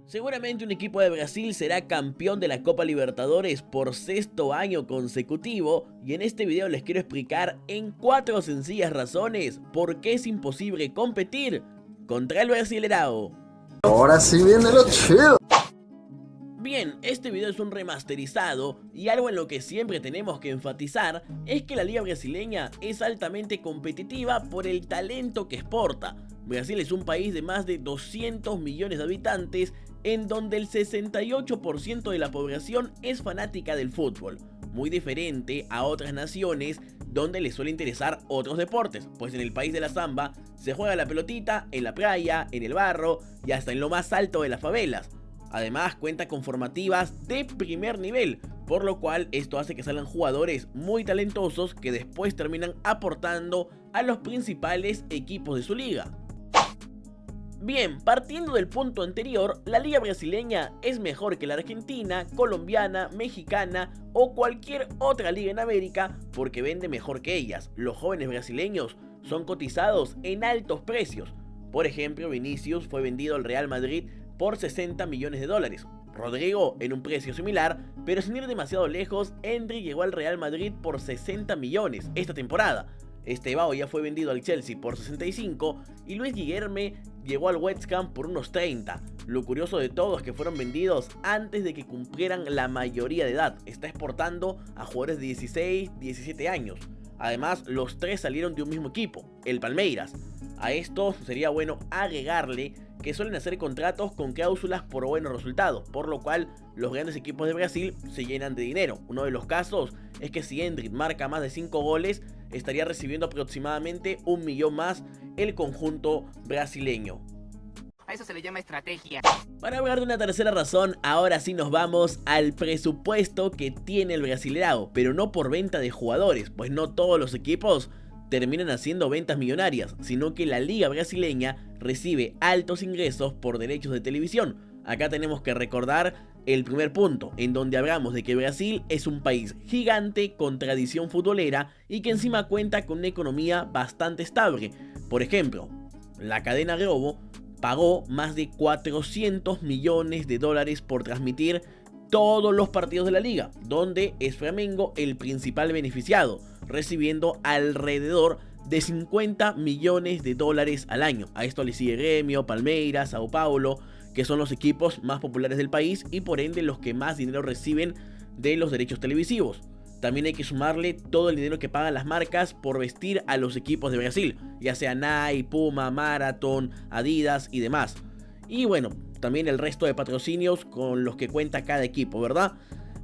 Seguramente un equipo de Brasil será campeón de la Copa Libertadores por sexto año consecutivo, y en este video les quiero explicar en 4 sencillas razones por qué es imposible competir contra el Brasileirao. Ahora sí viene lo chido. Bien, este video es un remasterizado y algo en lo que siempre tenemos que enfatizar es que la liga brasileña es altamente competitiva por el talento que exporta. Brasil es un país de más de 200 millones de habitantes en donde el 68% de la población es fanática del fútbol, muy diferente a otras naciones donde les suele interesar otros deportes, pues en el país de la samba se juega la pelotita en la playa, en el barro y hasta en lo más alto de las favelas. Además cuenta con formativas de primer nivel, por lo cual esto hace que salgan jugadores muy talentosos que después terminan aportando a los principales equipos de su liga. Bien, partiendo del punto anterior, la liga brasileña es mejor que la argentina, colombiana, mexicana o cualquier otra liga en América porque vende mejor que ellas. Los jóvenes brasileños son cotizados en altos precios. Por ejemplo, Vinicius fue vendido al Real Madrid por 60 millones de dólares. Rodrigo en un precio similar, pero sin ir demasiado lejos, Endrick llegó al Real Madrid por 60 millones esta temporada. Estevao ya fue vendido al Chelsea por 65 y Luis Guilherme llegó al West Ham por unos 30. Lo curioso de todo es que fueron vendidos antes de que cumplieran la mayoría de edad. Está exportando a jugadores de 16, 17 años. Además, los tres salieron de un mismo equipo, el Palmeiras. A esto sería bueno agregarle que suelen hacer contratos con cláusulas por buenos resultados, por lo cual los grandes equipos de Brasil se llenan de dinero. Uno de los casos es que si Endrick marca más de 5 goles, estaría recibiendo aproximadamente 1 millón más el conjunto brasileño. A eso se le llama estrategia. Para hablar de una tercera razón, ahora sí nos vamos al presupuesto que tiene el Brasileirao, pero no por venta de jugadores, pues no todos los equipos terminan haciendo ventas millonarias, sino que la liga brasileña recibe altos ingresos por derechos de televisión. Acá tenemos que recordar el primer punto, en donde hablamos de que Brasil es un país gigante con tradición futbolera y que encima cuenta con una economía bastante estable. Por ejemplo, la cadena Globo pagó más de 400 millones de dólares por transmitir todos los partidos de la liga, donde es Flamengo el principal beneficiado, recibiendo alrededor de 50 millones de dólares al año. A esto le sigue Gremio, Palmeiras, Sao Paulo, que son los equipos más populares del país y por ende los que más dinero reciben de los derechos televisivos. También hay que sumarle todo el dinero que pagan las marcas por vestir a los equipos de Brasil, ya sea Nike, Puma, Marathon, Adidas y demás. Y bueno, también el resto de patrocinios con los que cuenta cada equipo, ¿verdad?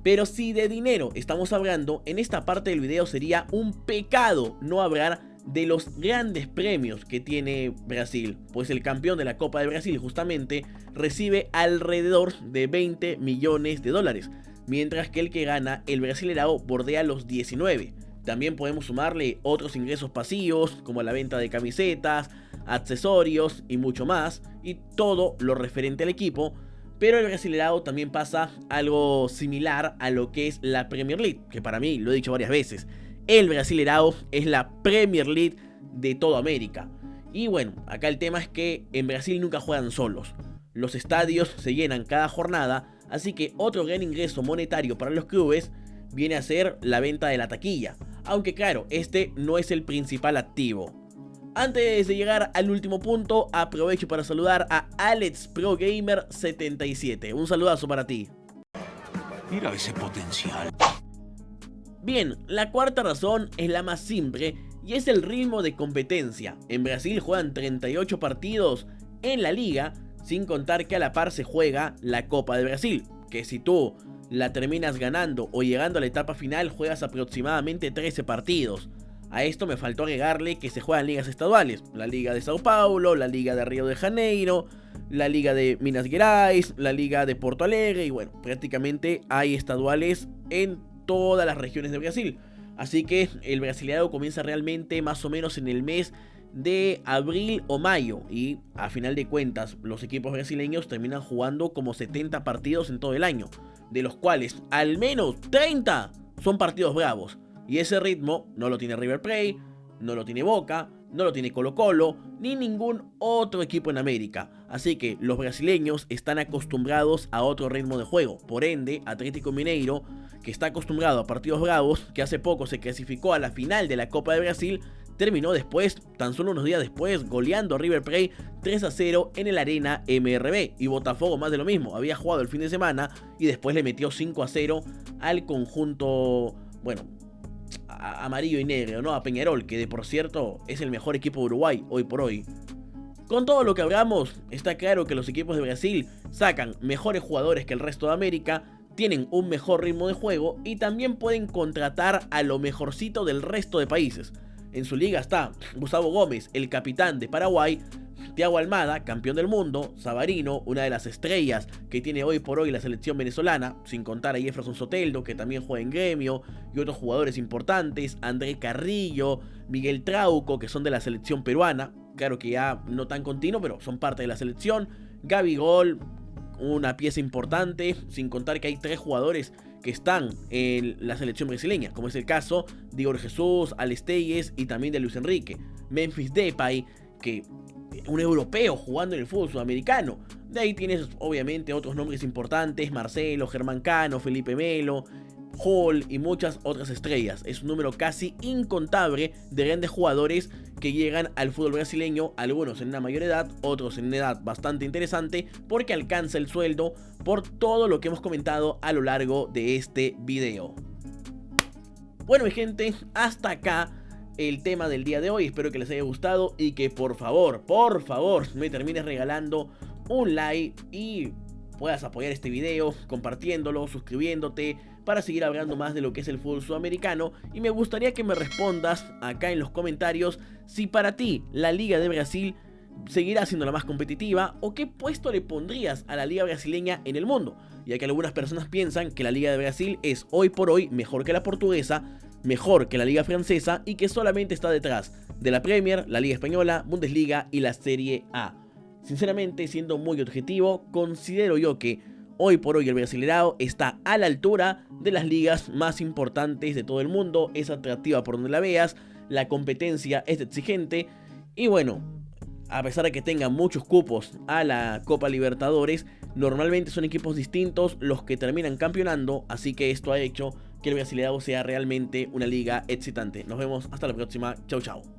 Pero si de dinero estamos hablando, en esta parte del video sería un pecado no hablar de los grandes premios que tiene Brasil, pues el campeón de la Copa de Brasil justamente recibe alrededor de 20 millones de dólares, mientras que el que gana el Brasileirao bordea los 19. También podemos sumarle otros ingresos pasivos como la venta de camisetas, accesorios y mucho más, y todo lo referente al equipo. Pero el Brasileirao también pasa algo similar a lo que es la Premier League, que para mí, lo he dicho varias veces, el Brasileirao es la Premier League de toda América. Y bueno, acá el tema es que en Brasil nunca juegan solos. Los estadios se llenan cada jornada, así que otro gran ingreso monetario para los clubes viene a ser la venta de la taquilla. Aunque claro, este no es el principal activo. Antes de llegar al último punto, aprovecho para saludar a AlexProGamer77. Un saludazo para ti. Mira ese potencial. Bien, la cuarta razón es la más simple y es el ritmo de competencia. En Brasil juegan 38 partidos en la liga, sin contar que a la par se juega la Copa de Brasil, que si tú la terminas ganando o llegando a la etapa final juegas aproximadamente 13 partidos. A esto me faltó agregarle que se juegan ligas estaduales, la Liga de Sao Paulo, la Liga de Río de Janeiro, la Liga de Minas Gerais, la Liga de Porto Alegre y bueno, prácticamente hay estaduales en todas las regiones de Brasil. Así que el Brasileirao comienza realmente más o menos en el mes de abril o mayo y a final de cuentas los equipos brasileños terminan jugando como 70 partidos en todo el año, de los cuales al menos 30 son partidos bravos. Y ese ritmo no lo tiene River Plate, no lo tiene Boca, no lo tiene Colo-Colo, ni ningún otro equipo en América. Así que los brasileños están acostumbrados a otro ritmo de juego. Por ende, Atlético Mineiro, que está acostumbrado a partidos bravos, que hace poco se clasificó a la final de la Copa de Brasil, terminó después, tan solo unos días después, goleando a River Plate 3-0 en el Arena MRV. Y Botafogo más de lo mismo, había jugado el fin de semana y después le metió 5-0 al conjunto, bueno, amarillo y negro, ¿no? A Peñarol, que de por cierto es el mejor equipo de Uruguay hoy por hoy. Con todo lo que hablamos, está claro que los equipos de Brasil sacan mejores jugadores que el resto de América, tienen un mejor ritmo de juego y también pueden contratar a lo mejorcito del resto de países. En su liga está Gustavo Gómez, el capitán de Paraguay, Thiago Almada, campeón del mundo, Savarino, una de las estrellas que tiene hoy por hoy la selección venezolana, sin contar a Jefferson Soteldo, que también juega en Gremio, y otros jugadores importantes, André Carrillo, Miguel Trauco, que son de la selección peruana, claro que ya no tan continuo, pero son parte de la selección, Gabigol, una pieza importante, sin contar que hay 3 jugadores que están en la selección brasileña, como es el caso de Igor Jesús, Alex Telles y también de Luis Enrique. Memphis Depay, que un europeo jugando en el fútbol sudamericano. De ahí tienes obviamente otros nombres importantes, Marcelo, Germán Cano, Felipe Melo, Hall y muchas otras estrellas. Es un número casi incontable de grandes jugadores que llegan al fútbol brasileño, algunos en una mayor edad, otros en una edad bastante interesante, porque alcanza el sueldo por todo lo que hemos comentado a lo largo de este video. Bueno, mi gente, hasta acá el tema del día de hoy. Espero que les haya gustado y que por favor me termines regalando un like y puedas apoyar este video compartiéndolo, suscribiéndote, para seguir hablando más de lo que es el fútbol sudamericano. Y me gustaría que me respondas acá en los comentarios si para ti la Liga de Brasil seguirá siendo la más competitiva o qué puesto le pondrías a la Liga brasileña en el mundo, ya que algunas personas piensan que la Liga de Brasil es hoy por hoy mejor que la portuguesa, mejor que la Liga francesa y que solamente está detrás de la Premier, la Liga Española, Bundesliga y la Serie A. Sinceramente, siendo muy objetivo, considero yo que hoy por hoy el Brasileirao está a la altura de las ligas más importantes de todo el mundo, es atractiva por donde la veas, la competencia es exigente y bueno, a pesar de que tengan muchos cupos a la Copa Libertadores, normalmente son equipos distintos los que terminan campeonando, así que esto ha hecho que el Brasileirao sea realmente una liga excitante. Nos vemos hasta la próxima, chau chau.